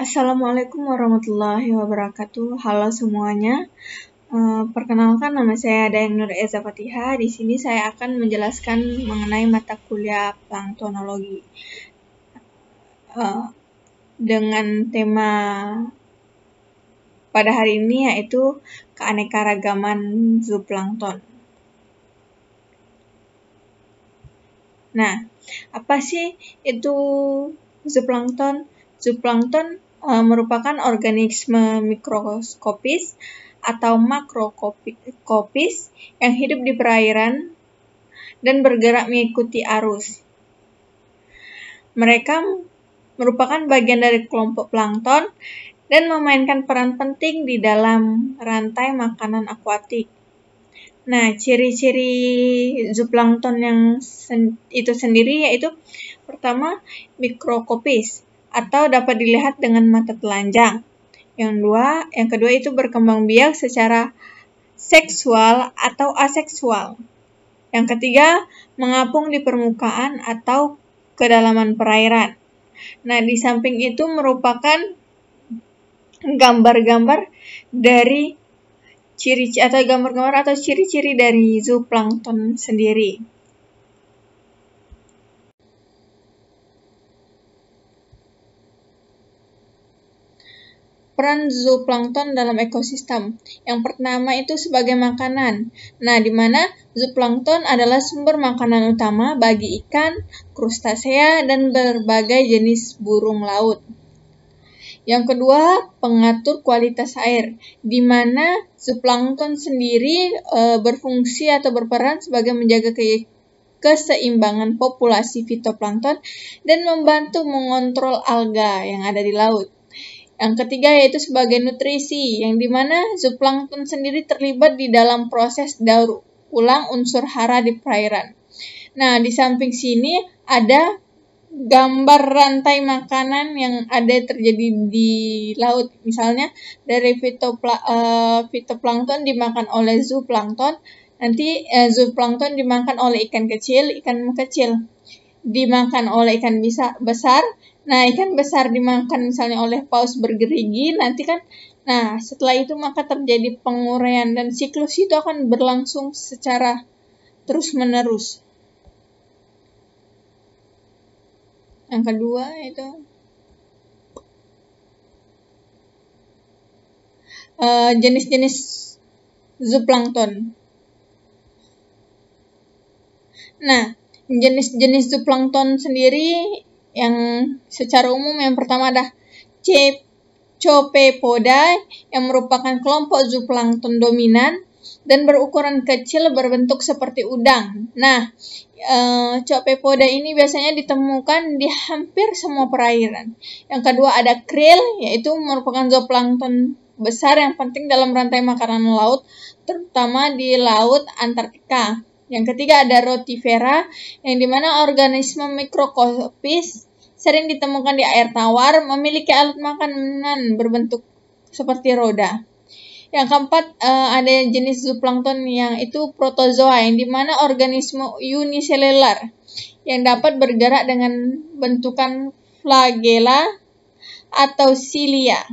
Assalamualaikum warahmatullahi wabarakatuh. Halo semuanya. Perkenalkan, nama saya Dayang Nur Eza Fatihah. Di sini saya akan menjelaskan mengenai mata kuliah planktonologi dengan tema pada hari ini, yaitu keanekaragaman zooplankton. Nah, apa sih itu zooplankton? Zooplankton merupakan organisme mikroskopis atau makroskopis yang hidup di perairan dan bergerak mengikuti arus. Mereka merupakan bagian dari kelompok plankton dan memainkan peran penting di dalam rantai makanan akuatik. Nah, ciri-ciri zooplankton yang itu sendiri yaitu pertama, mikroskopis atau dapat dilihat dengan mata telanjang. Yang kedua itu berkembang biak secara seksual atau aseksual. Yang ketiga, mengapung di permukaan atau kedalaman perairan. Nah, di samping itu merupakan gambar-gambar dari ciri-ciri dari zooplankton sendiri. Peran zooplankton dalam ekosistem. Yang pertama itu sebagai makanan. Nah, di mana zooplankton adalah sumber makanan utama bagi ikan, krustasea, dan berbagai jenis burung laut. Yang kedua, pengatur kualitas air, di mana zooplankton sendiri berfungsi atau berperan sebagai menjaga keseimbangan populasi fitoplankton dan membantu mengontrol alga yang ada di laut. Yang ketiga yaitu sebagai nutrisi, yang dimana zooplankton sendiri terlibat di dalam proses daur ulang unsur hara di perairan. Nah, di samping sini ada gambar rantai makanan yang ada terjadi di laut. Misalnya dari fitoplankton dimakan oleh zooplankton, nanti zooplankton dimakan oleh ikan kecil dimakan oleh ikan besar. Nah, ikan besar dimakan misalnya oleh paus bergerigi, nanti kan, nah setelah itu maka terjadi penguraian dan siklus itu akan berlangsung secara terus-menerus. Yang kedua itu jenis-jenis zooplankton. Nah, jenis-jenis zooplankton sendiri yang secara umum yang pertama ada Copepoda yang merupakan kelompok zooplankton dominan dan berukuran kecil berbentuk seperti udang. Nah, Copepoda ini biasanya ditemukan di hampir semua perairan. Yang kedua ada krill, yaitu merupakan zooplankton besar yang penting dalam rantai makanan laut, terutama di laut Antartika. Yang ketiga ada rotifera, yang dimana organisme mikroskopis sering ditemukan di air tawar, memiliki alat makanan berbentuk seperti roda. Yang keempat ada jenis zooplankton yang itu protozoa, yang dimana organisme uniselular yang dapat bergerak dengan bentukan flagela atau silia.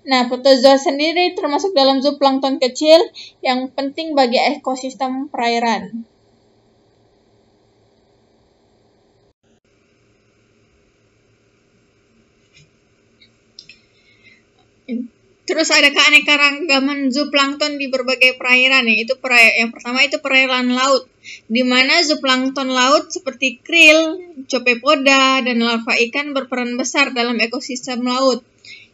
Nah, protozoa sendiri termasuk dalam zooplankton kecil yang penting bagi ekosistem perairan. Terus ada keanekaragaman zooplankton di berbagai perairan, yaitu yang pertama itu perairan laut, di mana zooplankton laut seperti krill, copepoda, dan larva ikan berperan besar dalam ekosistem laut.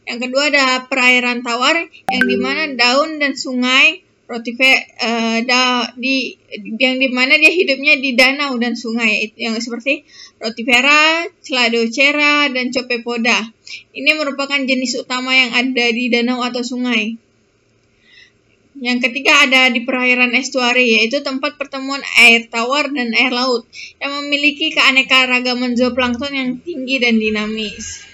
Yang kedua ada perairan tawar, yang dimana daun dan sungai yang dimana dia hidupnya di danau dan sungai, yang seperti rotifera, Cladocera, dan Copepoda. Ini merupakan jenis utama yang ada di danau atau sungai. Yang ketiga ada di perairan estuari, yaitu tempat pertemuan air tawar dan air laut, yang memiliki keanekaragaman zooplankton yang tinggi dan dinamis.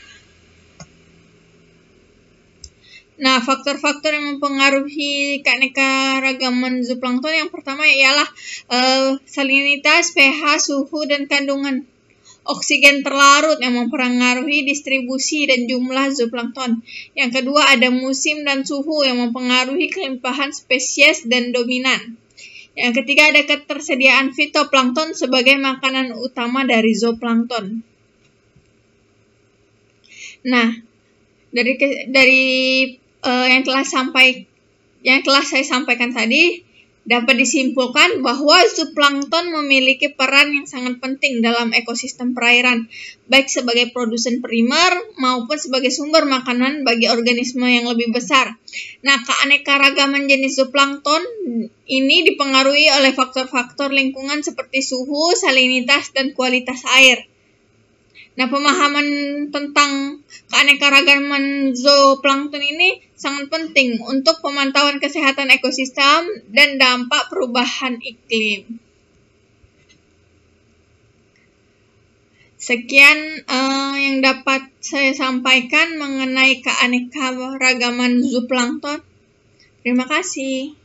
Nah, faktor-faktor yang mempengaruhi keanekaragaman zooplankton yang pertama ialah salinitas, pH, suhu, dan kandungan oksigen terlarut yang mempengaruhi distribusi dan jumlah zooplankton. Yang kedua, ada musim dan suhu yang mempengaruhi kelimpahan spesies dan dominan. Yang ketiga, ada ketersediaan fitoplankton sebagai makanan utama dari zooplankton. Nah, dari yang telah saya sampaikan tadi, dapat disimpulkan bahwa zooplankton memiliki peran yang sangat penting dalam ekosistem perairan, baik sebagai produsen primer maupun sebagai sumber makanan bagi organisme yang lebih besar. Nah, keanekaragaman jenis zooplankton ini dipengaruhi oleh faktor-faktor lingkungan seperti suhu, salinitas, dan kualitas air. Nah, pemahaman tentang keanekaragaman zooplankton ini sangat penting untuk pemantauan kesehatan ekosistem dan dampak perubahan iklim. Sekian yang dapat saya sampaikan mengenai keanekaragaman zooplankton. Terima kasih.